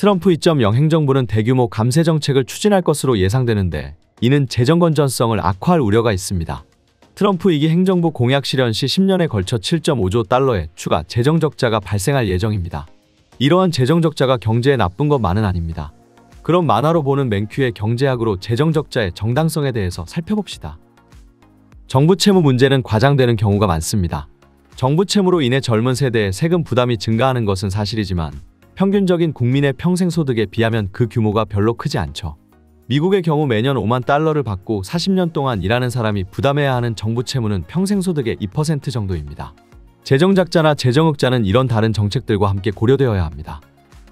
트럼프 2.0 행정부는 대규모 감세 정책을 추진할 것으로 예상되는데 이는 재정 건전성을 악화할 우려가 있습니다. 트럼프 2기 행정부 공약 실현 시 10년에 걸쳐 7.5조 달러의 추가 재정 적자가 발생할 예정입니다. 이러한 재정 적자가 경제에 나쁜 것만은 아닙니다. 그럼 만화로 보는 맨큐의 경제학으로 재정 적자의 정당성에 대해서 살펴봅시다. 정부 채무 문제는 과장되는 경우가 많습니다. 정부 채무로 인해 젊은 세대의 세금 부담이 증가하는 것은 사실이지만 평균적인 국민의 평생소득에 비하면 그 규모가 별로 크지 않죠. 미국의 경우 매년 5만 달러를 받고 40년 동안 일하는 사람이 부담해야 하는 정부 채무는 평생소득의 2% 정도입니다. 재정적자나 재정흑자는 이런 다른 정책들과 함께 고려되어야 합니다.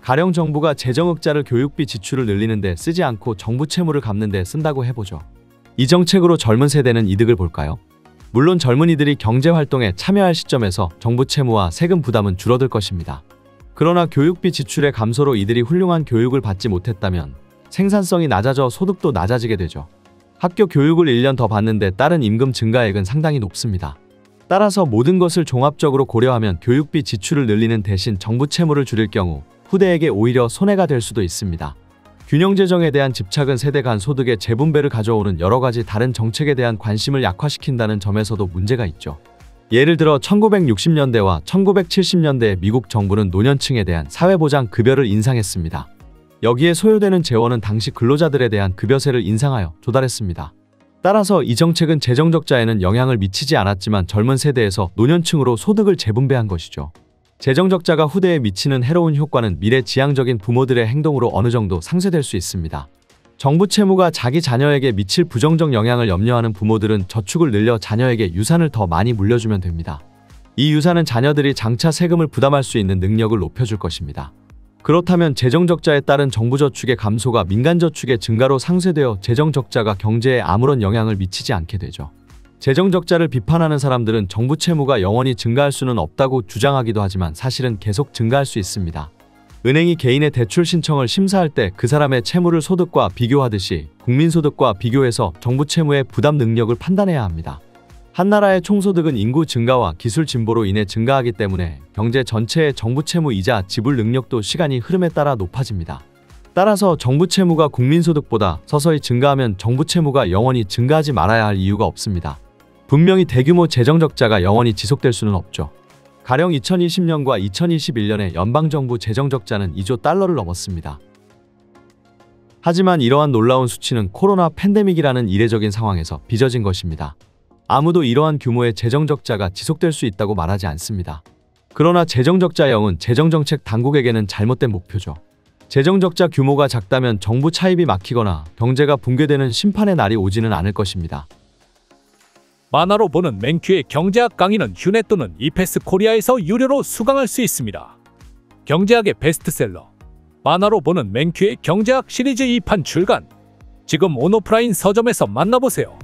가령 정부가 재정흑자를 교육비 지출을 늘리는 데 쓰지 않고 정부 채무를 갚는 데 쓴다고 해보죠. 이 정책으로 젊은 세대는 이득을 볼까요? 물론 젊은이들이 경제활동에 참여할 시점에서 정부 채무와 세금 부담은 줄어들 것입니다. 그러나 교육비 지출의 감소로 이들이 훌륭한 교육을 받지 못했다면 생산성이 낮아져 소득도 낮아지게 되죠. 학교 교육을 1년 더 받는데 따른 임금 증가액은 상당히 높습니다. 따라서 모든 것을 종합적으로 고려하면 교육비 지출을 늘리는 대신 정부 채무를 줄일 경우 후대에게 오히려 손해가 될 수도 있습니다. 균형재정에 대한 집착은 세대 간 소득의 재분배를 가져오는 여러 가지 다른 정책에 대한 관심을 약화시킨다는 점에서도 문제가 있죠. 예를 들어 1960년대와 1970년대에 미국 정부는 노년층에 대한 사회보장 급여를 인상했습니다. 여기에 소요되는 재원은 당시 근로자들에 대한 급여세를 인상하여 조달했습니다. 따라서 이 정책은 재정적자에는 영향을 미치지 않았지만 젊은 세대에서 노년층으로 소득을 재분배한 것이죠. 재정적자가 후대에 미치는 해로운 효과는 미래지향적인 부모들의 행동으로 어느 정도 상쇄될 수 있습니다. 정부 채무가 자기 자녀에게 미칠 부정적 영향을 염려하는 부모들은 저축을 늘려 자녀에게 유산을 더 많이 물려주면 됩니다. 이 유산은 자녀들이 장차 세금을 부담할 수 있는 능력을 높여줄 것입니다. 그렇다면 재정적자에 따른 정부저축의 감소가 민간저축의 증가로 상쇄되어 재정적자가 경제에 아무런 영향을 미치지 않게 되죠. 재정적자를 비판하는 사람들은 정부 채무가 영원히 증가할 수는 없다고 주장하기도 하지만 사실은 계속 증가할 수 있습니다. 은행이 개인의 대출 신청을 심사할 때 그 사람의 채무를 소득과 비교하듯이 국민소득과 비교해서 정부 채무의 부담 능력을 판단해야 합니다. 한 나라의 총소득은 인구 증가와 기술 진보로 인해 증가하기 때문에 경제 전체의 정부 채무이자 지불 능력도 시간이 흐름에 따라 높아집니다. 따라서 정부 채무가 국민소득보다 서서히 증가하면 정부 채무가 영원히 증가하지 말아야 할 이유가 없습니다. 분명히 대규모 재정적자가 영원히 지속될 수는 없죠. 가령 2020년과 2021년에 연방정부 재정적자는 2조 달러를 넘었습니다. 하지만 이러한 놀라운 수치는 코로나 팬데믹이라는 이례적인 상황에서 빚어진 것입니다. 아무도 이러한 규모의 재정적자가 지속될 수 있다고 말하지 않습니다. 그러나 재정적자형은 재정정책 당국에게는 잘못된 목표죠. 재정적자 규모가 작다면 정부 차입이 막히거나 경제가 붕괴되는 심판의 날이 오지는 않을 것입니다. 만화로 보는 맨큐의 경제학 강의는 휴넷 또는 이패스 코리아에서 유료로 수강할 수 있습니다. 경제학의 베스트셀러 만화로 보는 맨큐의 경제학 시리즈 2판 출간. 지금 온오프라인 서점에서 만나보세요.